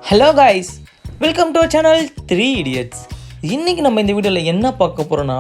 Hello guys, welcome to our channel 3 Idiots. இன்னைக்கு நம்ம இந்த வீடியோவில் என்ன பார்க்க போகிறோன்னா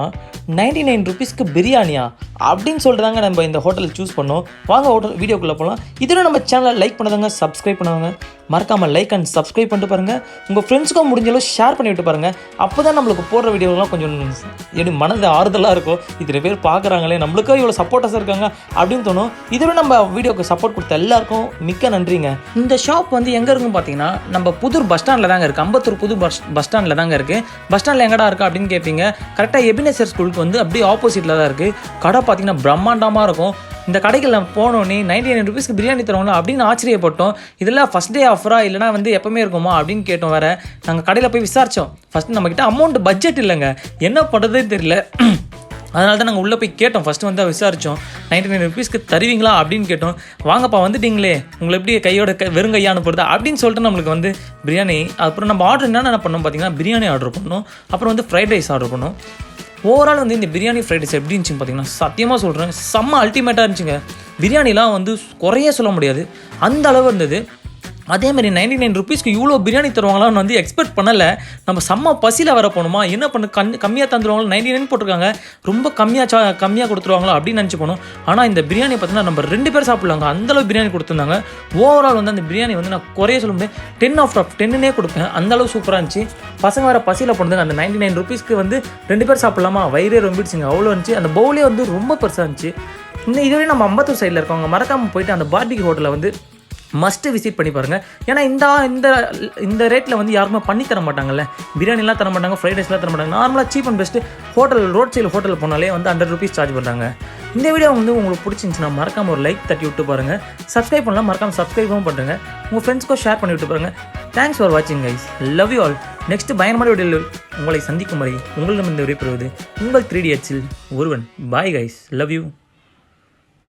99 ருபீஸ்க்கு பிரியாணியா அப்படின்னு சொல்கிறாங்க. நம்ம இந்த ஹோட்டல் சூஸ் பண்ணோம். வாங்க ஹோட்டல் வீடியோக்குள்ளே போகலாம். இதோட நம்ம சேனலை லைக் பண்ணதாங்க, சப்ஸ்கிரைப் பண்ணுவாங்க. மறக்காமல் லைக் அண்ட் சப்ஸ்கிரைப் பண்ணிட்டு பாருங்கள். உங்கள் ஃப்ரெண்ட்ஸுக்கும் முடிஞ்சாலும் ஷேர் பண்ணி விட்டு பாருங்கள். அப்போ தான் நம்மளுக்கு போடுற வீடியோலாம் கொஞ்சம் மனது ஆறுதலாக இருக்கும். இத்தனை பேர் பார்க்குறாங்களே, நம்மளுக்கும் இவ்வளோ சப்போர்ட்டர்ஸ் இருக்காங்க அப்படின்னு தோணும். இதோட நம்ம வீடியோக்கு சப்போர்ட் கொடுத்த எல்லாருக்கும் மிக்க நன்றிங்க. இந்த ஷாப் வந்து எங்கே இருக்குன்னு பார்த்தீங்கன்னா, நம்ம புதூர் பஸ் ஸ்டாண்டில் தாங்க இருக்குது. அம்பத்தூர் புது பஸ் ஸ்டாண்டில் தாங்க இருக்குது. பஸ் ஸ்டாண்டில் எங்கடா இருக்குது அப்படின்னு கேட்பீங்க. கரெக்டாக எபினேசர் ஸ்கூலுக்கு வந்து அப்படியே ஆப்போசிட்டில் தான் இருக்குது. கடை பார்த்தீங்கன்னா பிரம்மாண்டமாக இருக்கும். இந்த கடைகள் நம்ம போனோடனே 99 ருபீஸ்க்கு பிரியாணி தருவாங்களா அப்படின்னு ஆச்சரியப்பட்டோம். இதெல்லாம் ஃபஸ்ட் டே ஆஃபரா இல்லைனா வந்து எப்போவுமே இருக்குமா அப்படின்னு கேட்டோம். வேறு நாங்கள் கடையில் போய் விசாரித்தோம். ஃபஸ்ட்டு நம்மக்கிட்ட அமௌண்ட் பட்ஜெட் இல்லைங்க, என்ன பண்ணுறதே தெரியல. அதனால தான் நாங்கள் உள்ளே போய் கேட்டோம். ஃபஸ்ட்டு வந்து விசாரித்தோம், 99 ருபீஸ்க்கு தருவீங்களா அப்படின்னு கேட்டோம். வாங்கப்பா வந்துட்டீங்களே, உங்களை எப்படி கையோட வெறும் கையாக அனுப்புறது அப்படின்னு சொல்லிட்டு நம்மளுக்கு வந்து பிரியாணி. அப்புறம் நம்ம ஆர்டர் என்னென்ன பண்ணோம் பார்த்தீங்கன்னா, பிரியாணி ஆர்டர் பண்ணோம். அப்புறம் வந்து ஃப்ரைட் ரைஸ் ஆர்டர் பண்ணோம். ஓவரால் வந்து இந்த பிரியாணி ஃப்ரைட் ரைஸ் எப்படி இருந்துச்சுன்னு பார்த்தீங்கன்னா, சத்தியமாக சொல்கிறேன், செம்ம அல்டிமேட்டாக இருந்துச்சுங்க. பிரியாணிலாம் வந்து குறைய சொல்ல முடியாது, அந்த அளவு இருந்தது. அதேமாதிரி 99 ருபீஸ்க்கு இவ்வளோ பிரியாணி தருவாங்களான்னு வந்து எக்ஸ்பெக்ட் பண்ணலை. நம்ம செம்ம பசியில் வர போகணுமா, என்ன பண்ணு கம்மியாக தந்துடுவாங்களோ, 99 போட்டிருக்காங்க, ரொம்ப கம்மியாக கொடுத்துருவாங்களோ அப்படின்னு நினச்சி போனோம். ஆனால் இந்த பிரியாணி பார்த்தீங்கன்னா நம்ம 2 பேர் சாப்பிட்லாங்க, அந்தளவு பிரியாணி கொடுத்துருந்தாங்க. ஓவரால் வந்து அந்த பிரியாணி வந்து நான் குறைய சொல்ல முடியாது, 10 out of 10 கொடுப்பேன். அந்தளவு சூப்பராக இருந்துச்சு. பசங்க வேறு பசியில் போனதுங்க. அந்த 99 ருபீஸ்க்கு வந்து 2 பேர் சாப்பிட்லாமா, வயிறே ரொம்பிடுச்சுங்க, அவ்வளோ இருந்துச்சு. அந்த பவுலே வந்து ரொம்ப பெருசாக இருந்துச்சு. இதுவரை நம்ம அம்பத்தூர் சைடில் இருக்கவங்க மறக்காமல் போயிட்டு அந்த பார்பிக்யூ ஹோட்டலில் வந்து மஸ்ட்டு விசிட் பண்ணி பாருங்கள். ஏன்னா இந்த ரேட்டில் வந்து யாருமே பண்ணி தர மாட்டாங்கல்ல, பிரியாணிலாம் தர மாட்டாங்க, ஃப்ரைட் ரைஸ்லாம் தர மாட்டாங்க. நார்மலாக cheap and best hotel, road சைடில் ஹோட்டல் போனாலே வந்து 100 ருபீஸ் சார்ஜ் பண்ணுறாங்க. இந்த வீடியோ வந்து உங்களுக்கு பிடிச்சிருந்துச்சுன்னா மறக்காமல் ஒரு லைக் தட்டி விட்டு பாருங்கள். சப்ஸ்கிரைப் பண்ணலாம், மறக்காமல் சப்ஸ்கிரைபும் பண்ணுங்கள். உங்கள் ஃப்ரெண்ட்ஸ்க்கும் ஷேர் பண்ணி விட்டு பாருங்கள். தேங்க்ஸ் ஃபார் வாட்சிங் guys, love you all. Next பயங்கரமான வீடியோவில் உங்களை சந்திக்கும் வரை உங்களிடம் இந்த விடைபெறுவது உங்கள் 3 Idiots ஒருவன். Bye guys, love you.